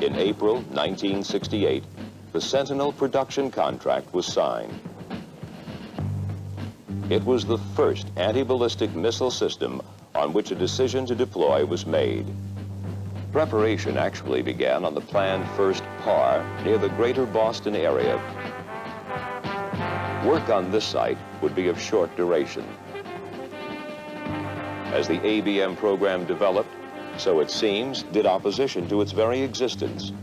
In April 1968, the Sentinel production contract was signed. It was the first anti-ballistic missile system on which a decision to deploy was made. Preparation actually began on the planned first PAR near the greater Boston area. Work on this site would be of short duration. As the ABM program developed, so it seems, did opposition to its very existence.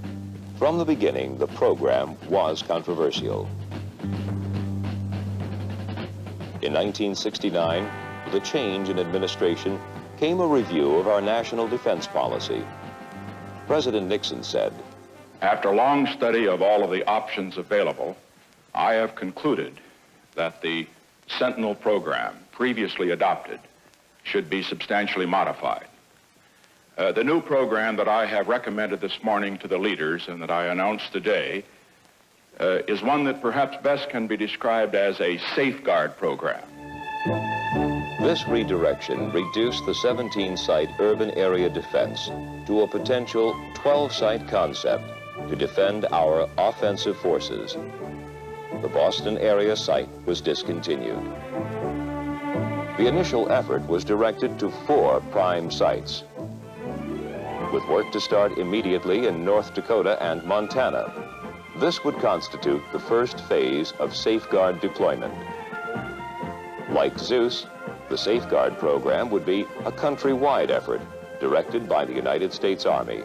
From the beginning, the program was controversial. In 1969, with a change in administration, came a review of our national defense policy. President Nixon said, "After long study of all of the options available, I have concluded that the Sentinel program previously adopted should be substantially modified. The new program that I have recommended this morning to the leaders and that I announced today is one that perhaps best can be described as a safeguard program." This redirection reduced the 17-site urban area defense to a potential 12-site concept to defend our offensive forces. The Boston area site was discontinued. The initial effort was directed to 4 prime sites, with work to start immediately in North Dakota and Montana. This would constitute the first phase of safeguard deployment. Like Zeus, the safeguard program would be a country-wide effort directed by the United States Army.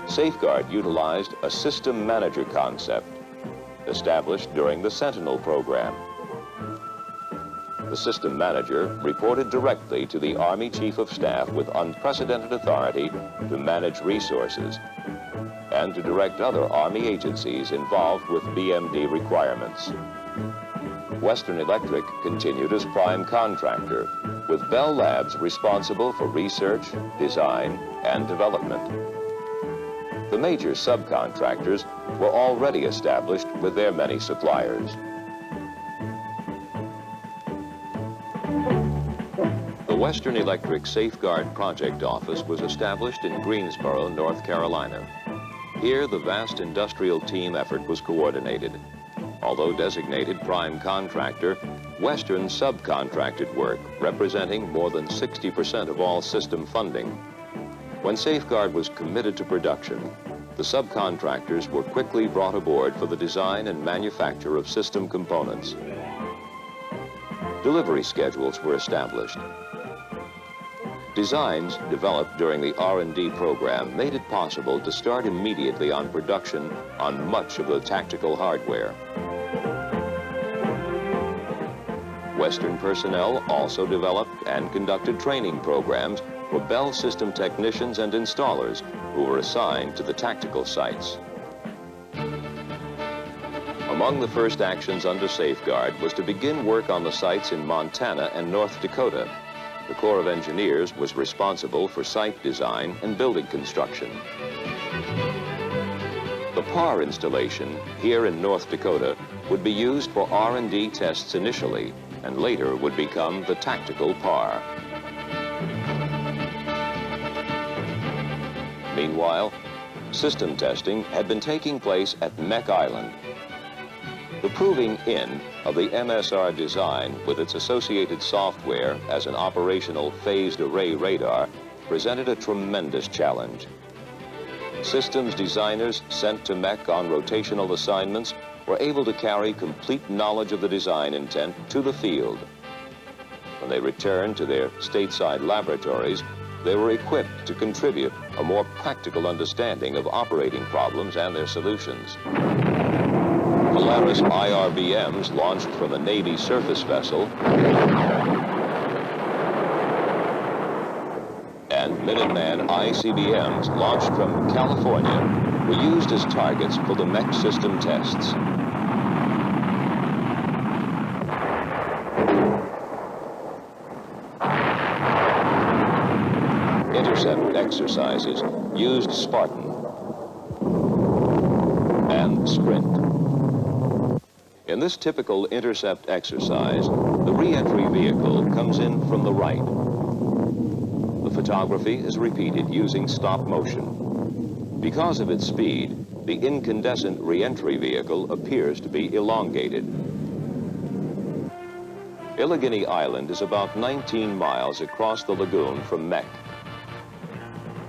Safeguard utilized a system manager concept established during the Sentinel program. The system manager reported directly to the Army Chief of Staff with unprecedented authority to manage resources and to direct other Army agencies involved with BMD requirements. Western Electric continued as prime contractor, with Bell Labs responsible for research, design, and development. The major subcontractors were already established with their many suppliers. The Western Electric Safeguard Project Office was established in Greensboro, North Carolina. Here, the vast industrial team effort was coordinated. Although designated prime contractor, Western subcontracted work, representing more than 60% of all system funding. When Safeguard was committed to production, the subcontractors were quickly brought aboard for the design and manufacture of system components. Delivery schedules were established. Designs developed during the R&D program made it possible to start immediately on production on much of the tactical hardware. Western personnel also developed and conducted training programs for Bell system technicians and installers who were assigned to the tactical sites. Among the first actions under Safeguard was to begin work on the sites in Montana and North Dakota. The Corps of Engineers was responsible for site design and building construction. The PAR installation here in North Dakota would be used for R&D tests initially, and later would become the tactical PAR. Meanwhile, system testing had been taking place at Mech Island. The proving in of the MSR design with its associated software as an operational phased array radar presented a tremendous challenge. Systems designers sent to Mech on rotational assignments were able to carry complete knowledge of the design intent to the field. When they returned to their stateside laboratories, they were equipped to contribute a more practical understanding of operating problems and their solutions. Polaris IRBMs launched from a Navy surface vessel and Minuteman ICBMs launched from California were used as targets for the Mech system tests. Intercept exercises used Spartan and Sprint. In this typical intercept exercise, the re-entry vehicle comes in from the right. The photography is repeated using stop motion. Because of its speed, the incandescent re-entry vehicle appears to be elongated. Illeguiney Island is about 19 miles across the lagoon from Mech.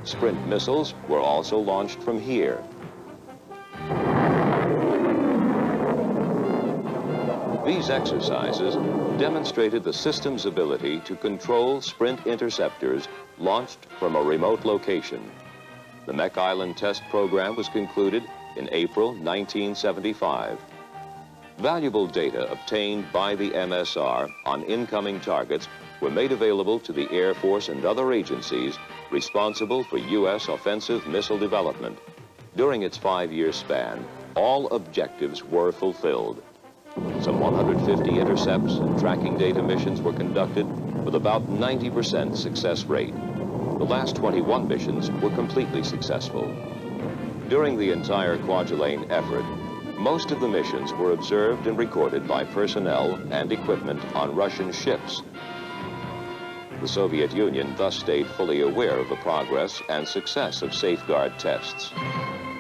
Sprint missiles were also launched from here. These exercises demonstrated the system's ability to control Sprint interceptors launched from a remote location. The Mech Island test program was concluded in April 1975. Valuable data obtained by the MSR on incoming targets were made available to the Air Force and other agencies responsible for U.S. offensive missile development. During its 5-year span, all objectives were fulfilled. Some 150 intercepts and tracking data missions were conducted with about 90% success rate. The last 21 missions were completely successful. During the entire Kwajalein effort, most of the missions were observed and recorded by personnel and equipment on Russian ships. The Soviet Union thus stayed fully aware of the progress and success of safeguard tests.